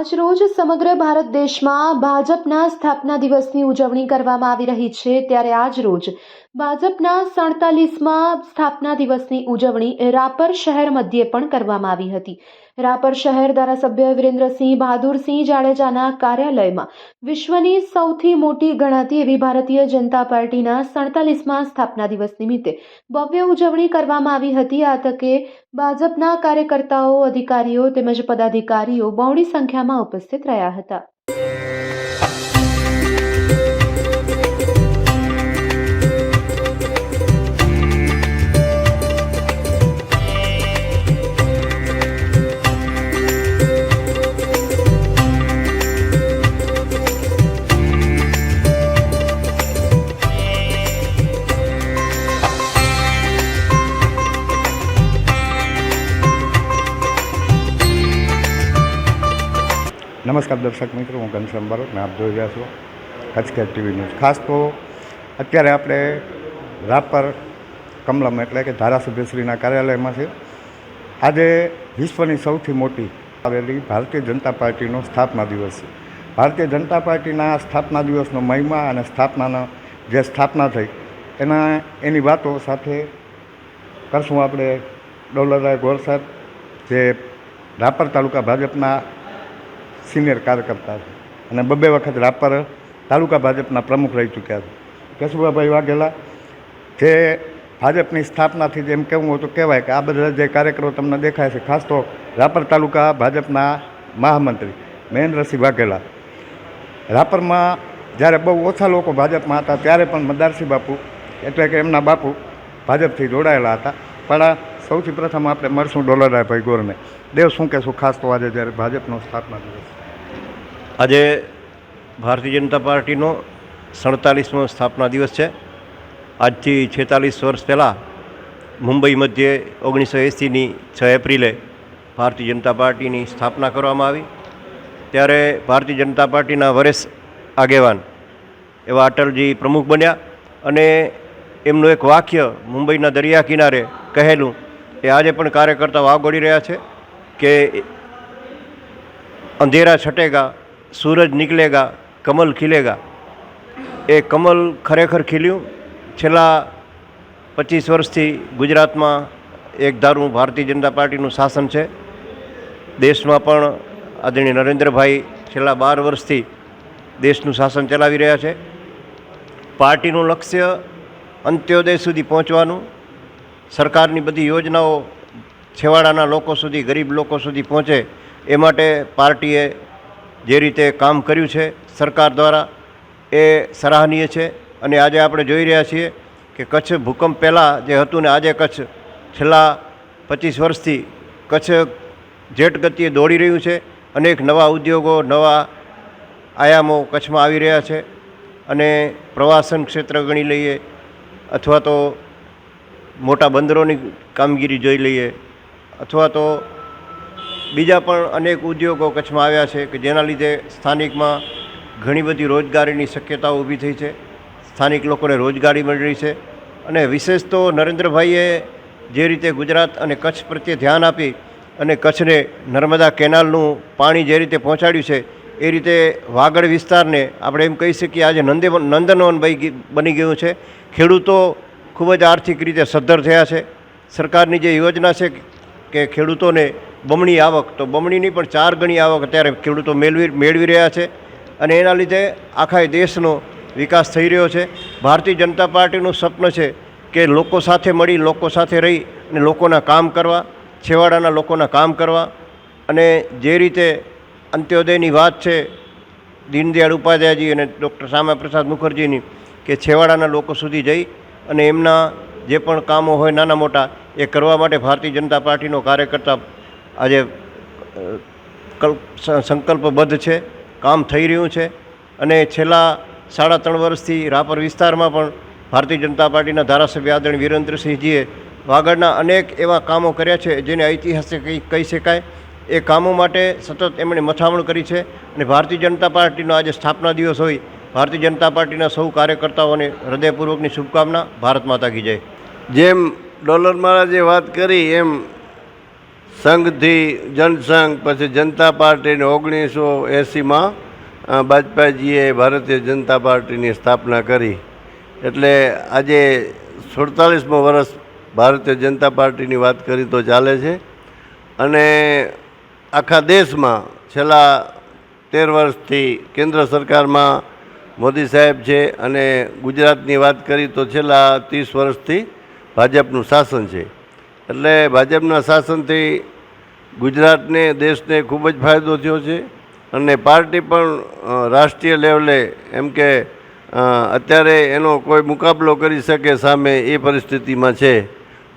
આજ રોજ સમગ્ર ભારત દેશમાં ભાજપના સ્થાપના દિવસની ઉજવણી કરવામાં આવી રહી છે। ત્યારે આજ રોજ ભાજપના 47મા સ્થાપના દિવસની ઉજવણી રાપર શહેર મધ્યે પણ કરવામાં આવી હતી। રાપર શહેર ધારાસભ્ય વિરેન્દ્રસિંહ બહાદુરસિંહ જાડેજાના કાર્યાલયમાં વિશ્વની સૌથી મોટી ગણાતી એવી ભારતીય જનતા પાર્ટીના 47મા સ્થાપના દિવસ નિમિત્તે ભવ્ય ઉજવણી કરવામાં આવી હતી। આ તકે ભાજપના કાર્યકર્તાઓ, અધિકારીઓ તેમજ પદાધિકારીઓ બહોળી સંખ્યામાં ઉપસ્થિત રહ્યા હતા। નમસ્કાર દર્શક મિત્રો, હું ઘનશ્યામ બારોટ ને આપ જોઈ રહ્યા છો કચ્છ ટીવી ન્યૂઝ। ખાસ તો અત્યારે આપણે રાપર કમલમ એટલે કે ધારાસભ્યશ્રીના કાર્યાલયમાં છે। આજે વિશ્વની સૌથી મોટી આવેલી ભારતીય જનતા પાર્ટીનો સ્થાપના દિવસ છે। ભારતીય જનતા પાર્ટીના સ્થાપના દિવસનો મહિમા અને જે સ્થાપના થઈ એની વાતો સાથે કરશું આપણે ડોલરરાય ગોર સાહેબ, જે રાપર તાલુકા ભાજપના સિનિયર કાર્યકર્તા છે અને 2 વખત રાપર તાલુકા ભાજપના પ્રમુખ રહી ચૂક્યા છે। કેશુભાઈ વાઘેલા, જે ભાજપની સ્થાપનાથી જેમ કહેવું હોય તો કહેવાય કે આ બધા જે કાર્યકરો તમને દેખાય છે, ખાસ તો રાપર તાલુકા ભાજપના મહામંત્રી મહેન્દ્રસિંહ વાઘેલા, રાપરમાં જ્યારે બહુ ઓછા લોકો ભાજપમાં હતા ત્યારે પણ મદારસિંહ બાપુ એટલે કે એમના બાપુ ભાજપથી જોડાયેલા હતા। પણ સૌથી પ્રથમ આપણે મળશું ડોલરરાયભાઈ ગોરને। દેવ, શું કહેશું ખાસ તો આજે જ્યારે ભાજપનો સ્થાપના દિવસ? આજે ભારતીય જનતા પાર્ટીનો 47મો સ્થાપના દિવસ છે। આજથી 46 વર્ષ પહેલાં મુંબઈ મધ્યે 1980ની 6 એપ્રિલે ભારતીય જનતા પાર્ટીની સ્થાપના કરવામાં આવી। ત્યારે ભારતીય જનતા પાર્ટીના વરિષ્ઠ આગેવાન એવા અટલજી પ્રમુખ બન્યા અને એમનું એક વાક્ય મુંબઈના દરિયા કિનારે કહેલું એ આજે પણ કાર્યકર્તાઓ આવગળી રહ્યા છે કે અંધેરા છટેગા, સૂરજ નિકલેગા, કમલ ખીલેગા। એ કમલ ખરેખર ખીલ્યું। છેલ્લા 25 વર્ષથી ગુજરાતમાં એક ધારું ભારતીય જનતા પાર્ટીનું શાસન છે। દેશમાં પણ આદરણીય નરેન્દ્રભાઈ છેલ્લા 12 વર્ષથી દેશનું શાસન ચલાવી રહ્યા છે। પાર્ટીનું લક્ષ્ય અંત્યોદય સુધી પહોંચવાનું, સરકારની બધી યોજનાઓ છેવાડાના લોકો સુધી, ગરીબ લોકો સુધી પહોંચે એ માટે પાર્ટીએ જે રીતે કામ કર્યું છે સરકાર દ્વારા એ સરાહનીય છે। અને આજે આપણે જોઈ રહ્યા છીએ કે કચ્છ ભૂકંપ પહેલાં જે હતું ને આજે કચ્છ છેલ્લા 25 વર્ષથી કચ્છ જેટ ગતિએ દોડી રહ્યું છે। અનેક નવા ઉદ્યોગો, નવા આયામો કચ્છમાં આવી રહ્યા છે અને પ્રવાસન ક્ષેત્ર ગણી લઈએ અથવા તો મોટા બંદરોની કામગીરી જોઈ લઈએ અથવા તો બીજા પણ અનેક ઉદ્યોગો કચ્છમાં આવ્યા છે કે જેના લીધે સ્થાનિકમાં ઘણી બધી રોજગારીની શક્યતાઓ ઊભી થઈ છે। સ્થાનિક લોકોને રોજગારી મળી રહી છે અને વિશેષ તો નરેન્દ્રભાઈએ જે રીતે ગુજરાત અને કચ્છ પ્રત્યે ધ્યાન આપી અને કચ્છને નર્મદા કેનાલનું પાણી જે રીતે પહોંચાડ્યું છે એ રીતે વાગડ વિસ્તારને આપણે એમ કહી શકીએ આજે નંદનવન બની ગયું છે। ખેડૂતો ખૂબ જ આર્થિક રીતે સદ્ધર થયા છે। સરકારની જે યોજના છે કે ખેડૂતોને બમણી આવક, તો બમણીની પણ 4 ગણી આવક અત્યારે ખેડૂતો મેળવી રહ્યા છે અને એના લીધે આખા દેશનો વિકાસ થઈ રહ્યો છે। ભારતીય જનતા પાર્ટીનું સ્વપ્ન છે કે લોકો સાથે મળી, લોકો સાથે રહી અને લોકોના કામ કરવા, છેવાડાના લોકોના કામ કરવા અને જે રીતે અંત્યોદયની વાત છે દીનદયાળ ઉપાધ્યાયજી અને ડૉક્ટર શ્યામા પ્રસાદ મુખર્જીની કે છેવાડાના લોકો સુધી જઈ અને એમના જે પણ કામો હોય નાના મોટા એ કરવા માટે ભારતીય જનતા પાર્ટીનો કાર્યકર્તા આજે સંકલ્પબદ્ધ છે। કામ થઈ રહ્યું છે અને છેલ્લા 3.5 વર્ષથી રાપર વિસ્તારમાં પણ ભારતીય જનતા પાર્ટીના ધારાસભ્ય આદરણીય વિરેન્દ્રસિંહજીએ વાગડના અનેક એવા કામો કર્યા છે જેને ઐતિહાસિક કહી શકાય। એ કામો માટે સતત એમણે મથામણ કરી છે અને ભારતીય જનતા પાર્ટીનો આજે સ્થાપના દિવસ હોય, ભારતીય જનતા પાર્ટીના સૌ કાર્યકર્તાઓને હૃદયપૂર્વકની શુભકામના। ભારત માતા કી જય। જેમ ડોલર મહારાજે વાત કરી એમ સંઘથી જનસંઘ, પછી જનતા પાર્ટીને 1980માં વાજપેયીજીએ ભારતીય જનતા પાર્ટીની સ્થાપના કરી. એટલે આજે 47મું વર્ષ ભારતીય જનતા પાર્ટીની વાત કરી તો ચાલે છે. અને આખા દેશમાં છેલ્લા 13 વર્ષથી કેન્દ્ર સરકારમાં મોદી સાહેબ છે, અને ગુજરાતની વાત કરી તો છેલ્લા 30 વર્ષથી ભાજપનું શાસન છે. એટલે ભાજપના શાસનથી ગુજરાતને, દેશને ખૂબ જ ફાયદો થયો છે. અને પાર્ટી પણ રાષ્ટ્રીય લેવલે એમ કે અત્યારે એનો કોઈ મુકાબલો કરી શકે સામે એ પરિસ્થિતિમાં છે.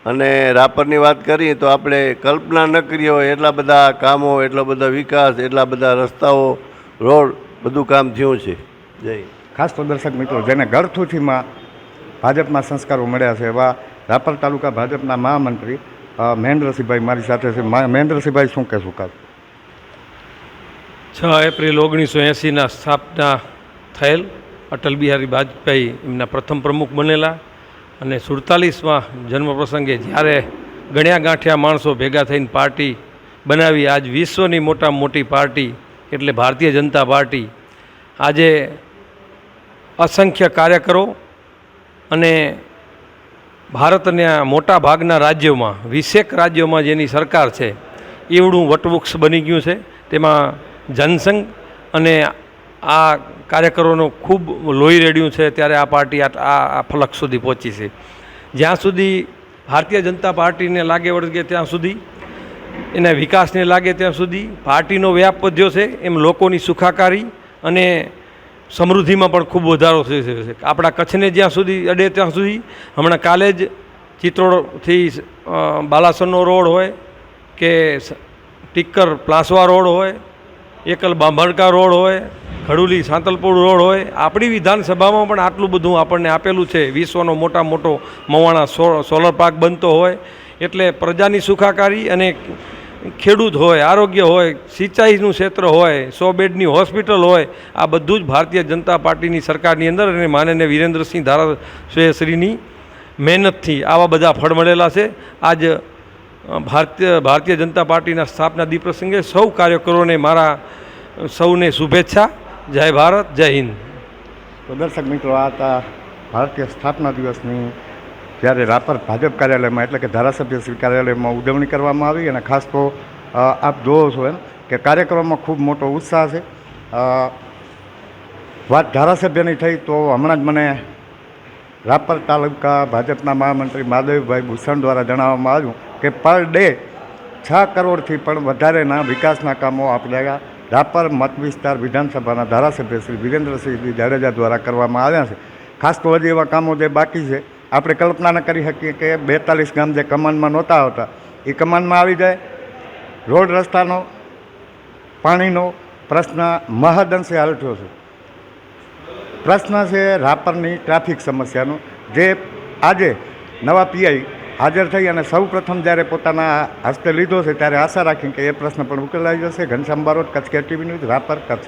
અને રાપરની વાત કરીએ તો આપણે કલ્પના ન કરી હોય એટલા બધા કામો, એટલો બધો વિકાસ, એટલા બધા રસ્તાઓ, રોડ, બધું કામ થયું છે. જય. ખાસ તો દર્શક મિત્રો, જેને ગળથુથીમાં ભાજપના સંસ્કારો મળ્યા છે એવા રાપર તાલુકા ભાજપના મહામંત્રી મહેન્દ્રસિંહભાઈ મારી સાથે છે. મહેન્દ્રસિંહભાઈ, શું કહેશું કાલ? 6 એપ્રિલ 1980ના સ્થાપના થયેલ અટલ બિહારી વાજપેયી એમના પ્રથમ પ્રમુખ બનેલા, અને 47માં જન્મ પ્રસંગે જ્યારે ગણ્યા ગાંઠ્યા માણસો ભેગા થઈને પાર્ટી બનાવી, આજ વિશ્વની મોટામાં મોટી પાર્ટી એટલે ભારતીય જનતા પાર્ટી. આજે અસંખ્ય કાર્યકરો અને ભારતના મોટા ભાગના રાજ્યોમાં, 20 રાજ્યોમાં જેની સરકાર છે એવડું વટવૃક્ષ બની ગયું છે. તેમાં જનસંઘ અને આ કાર્યકરોનો ખૂબ લોહી રેડ્યું છે. ત્યારે આ પાર્ટી આ ફલક સુધી પહોંચી છે. જ્યાં સુધી ભારતીય જનતા પાર્ટીને લાગે વળગે ત્યાં સુધી, એના વિકાસને લાગે ત્યાં સુધી પાર્ટીનો વ્યાપ વધ્યો છે. એમ લોકોની સુખાકારી અને સમૃદ્ધિમાં પણ ખૂબ વધારો થઈ રહ્યો છે. આપણા કચ્છને જ્યાં સુધી અડે ત્યાં સુધી, હમણાં કાલે જ ચિત્રોડથી બાલાસરનો રોડ હોય કે ટીક્કર પ્લાસવા રોડ હોય, એકલ બાંભણકા રોડ હોય, ખડુલી સાંતલપુર રોડ હોય, આપણી વિધાનસભામાં પણ આટલું બધું આપણને આપેલું છે. વિશ્વનો મોટો મવાણા સોલર પાર્ક બનતો હોય. એટલે પ્રજાની સુખાકારી અને ખેડૂત હોય, આરોગ્ય હોય, સિંચાઈનું ક્ષેત્ર હોય, 100 બેડની હોસ્પિટલ હોય, આ બધું જ ભારતીય જનતા પાર્ટીની સરકારની અંદર અને માનનીય વિરેન્દ્રસિંહ ધારાશ્રીની મહેનતથી આવા બધા ફળ મળેલા છે. આજ ભારતીય જનતા પાર્ટીના સ્થાપના દિવસ પ્રસંગે સૌ કાર્યકરોને મારા સૌને શુભેચ્છા. જય ભારત, જય હિન્દ. તો દર્શક મિત્રો, આ હતા ભારતીય સ્થાપના દિવસની જ્યારે રાપર ભાજપ કાર્યાલયમાં એટલે કે ધારાસભ્ય શ્રી કાર્યાલયમાં ઉજવણી કરવામાં આવી. અને ખાસ તો આપ જોવો છો એમ કે કાર્યક્રમમાં ખૂબ મોટો ઉત્સાહ છે. વાત ધારાસભ્યની થઈ તો હમણાં જ મને રાપર તાલુકા ભાજપના મહામંત્રી માધવભાઈ ભૂષણ દ્વારા જણાવવામાં આવ્યું કે પર ડે 6 કરોડથી પણ વધારેના વિકાસના કામો આપણા રાપર મત વિસ્તાર વિધાનસભાના ધારાસભ્ય શ્રી વિરેન્દ્રસિંહ જાડેજા દ્વારા કરવામાં આવ્યા છે. ખાસ તો હજી એવા કામો જે બાકી છે, આપણે કલ્પના ન કરી શકીએ કે 42 ગામ જે કમાનમાં નહોતા આવતા એ કમાનમાં આવી જાય. રોડ રસ્તાનો, પાણીનો પ્રશ્ન મહદઅંશે હલ થયો છે. પ્રશ્ન છે રાપરની ટ્રાફિક સમસ્યાનો, જે આજે નવા પીઆઈ હાજર થઈ અને સૌ પ્રથમ જ્યારે પોતાના હસ્તે લીધો છે ત્યારે આશા રાખી કે એ પ્રશ્ન પણ ઉકેલાઈ જશે. Ghanshyam Barot, Kutch care TV news, Rapar, Kutch.